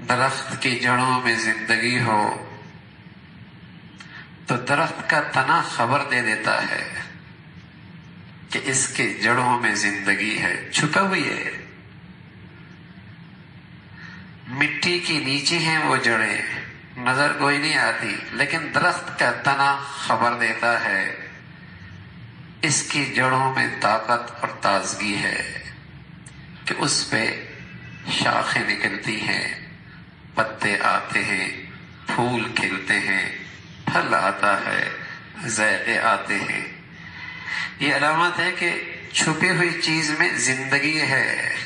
درخت کی جڑوں میں زندگی ہو تو درخت کا تنا خبر دے دیتا ہے کہ اس کے جڑوں میں زندگی ہے، چھپا ہوئی ہے۔ مٹی کی نیچے ہیں وہ جڑیں، نظر کوئی نہیں آتی، لیکن درخت کا تنا خبر دیتا ہے اس کی جڑوں میں طاقت اور تازگی ہے کہ اس پہ شاخیں نکلتی ہیں، پتے آتے ہیں، پھول کھلتے ہیں، پھل آتا ہے، ذائقے آتے ہیں۔ یہ علامت ہے کہ چھپی ہوئی چیز میں زندگی ہے۔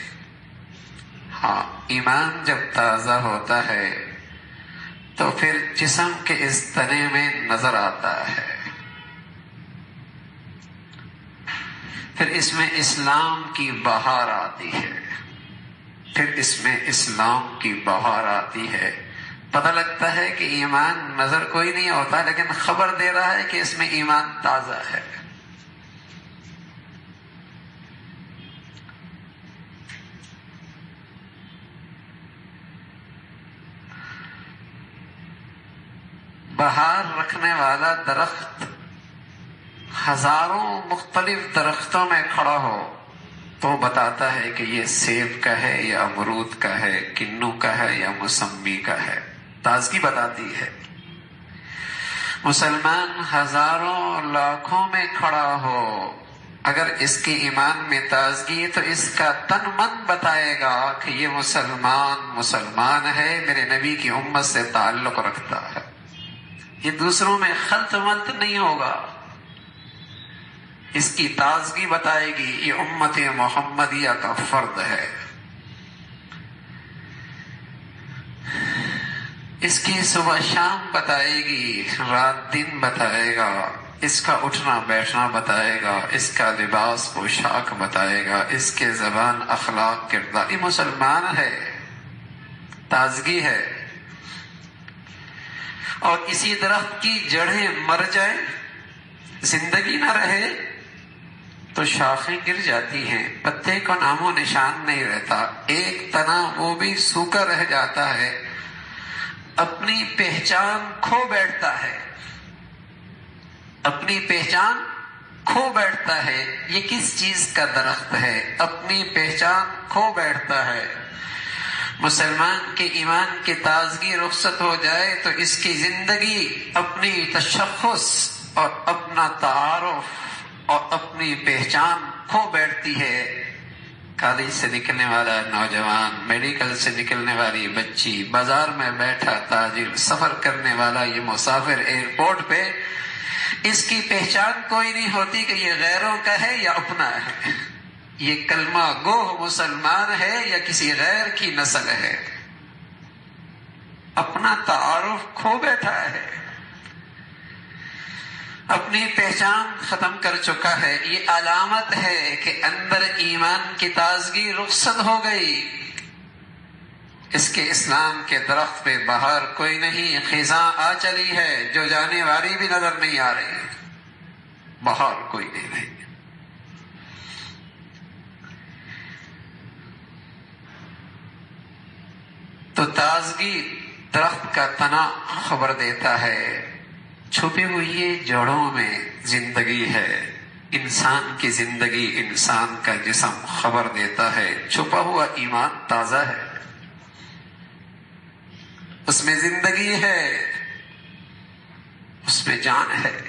ہاں، ایمان جب تازہ ہوتا ہے تو پھر جسم کے اس تنے میں نظر آتا ہے، پھر اس میں اسلام کی بہار آتی ہے، پھر اس میں اسلام کی بہار آتی ہے۔ پتہ لگتا ہے کہ ایمان نظر کوئی نہیں ہوتا، لیکن خبر دے رہا ہے کہ اس میں ایمان تازہ ہے۔ بہار رکھنے والا درخت ہزاروں مختلف درختوں میں کھڑا ہو تو بتاتا ہے کہ یہ سیب کا ہے یا امرود کا ہے، کنو کا ہے یا موسمی کا ہے، تازگی بتاتی ہے۔ مسلمان ہزاروں لاکھوں میں کھڑا ہو، اگر اس کی ایمان میں تازگی تو اس کا تن من بتائے گا کہ یہ مسلمان ہے، میرے نبی کی امت سے تعلق رکھتا ہے۔ یہ دوسروں میں خلط ملط نہیں ہوگا، اس کی تازگی بتائے گی یہ امت محمدیہ کا فرد ہے۔ اس کی صبح شام بتائے گی، رات دن بتائے گا، اس کا اٹھنا بیٹھنا بتائے گا، اس کا لباس پوشاک بتائے گا، اس کے زبان اخلاق کردار۔ یہ مسلمان ہے، تازگی ہے۔ اور اسی درخت کی جڑیں مر جائیں، زندگی نہ رہے تو شاخیں گر جاتی ہیں، پتے کو نام و نشان نہیں رہتا، ایک تنا وہ بھی سوکھا رہ جاتا ہے، اپنی پہچان کھو بیٹھتا ہے، اپنی پہچان کھو بیٹھتا ہے۔ یہ کس چیز کا درخت ہے؟ اپنی پہچان کھو بیٹھتا ہے۔ مسلمان کے ایمان کی تازگی رخصت ہو جائے تو اس کی زندگی اپنی تشخص اور اپنا تعارف اور اپنی پہچان کھو بیٹھتی ہے۔ کالج سے نکلنے والا نوجوان، میڈیکل سے نکلنے والی بچی، بازار میں بیٹھا تاجر، سفر کرنے والا یہ مسافر ایئرپورٹ پہ، اس کی پہچان کوئی نہیں ہوتی کہ یہ غیروں کا ہے یا اپنا ہے، یہ کلمہ گو مسلمان ہے یا کسی غیر کی نسل ہے۔ اپنا تعارف کھو بیٹھا ہے، اپنی پہچان ختم کر چکا ہے۔ یہ علامت ہے کہ اندر ایمان کی تازگی رخصت ہو گئی۔ اس کے اسلام کے درخت پہ بہار کوئی نہیں، خزاں آ چلی ہے، جو جانے والی بھی نظر نہیں آ رہی، بہار کوئی نہیں۔ تو تازگی درخت کا تنا خبر دیتا ہے، چھپی ہوئی جڑوں میں زندگی ہے۔ انسان کی زندگی، انسان کا جسم خبر دیتا ہے، چھپا ہوا ایمان تازہ ہے، اس میں زندگی ہے، اس میں جان ہے۔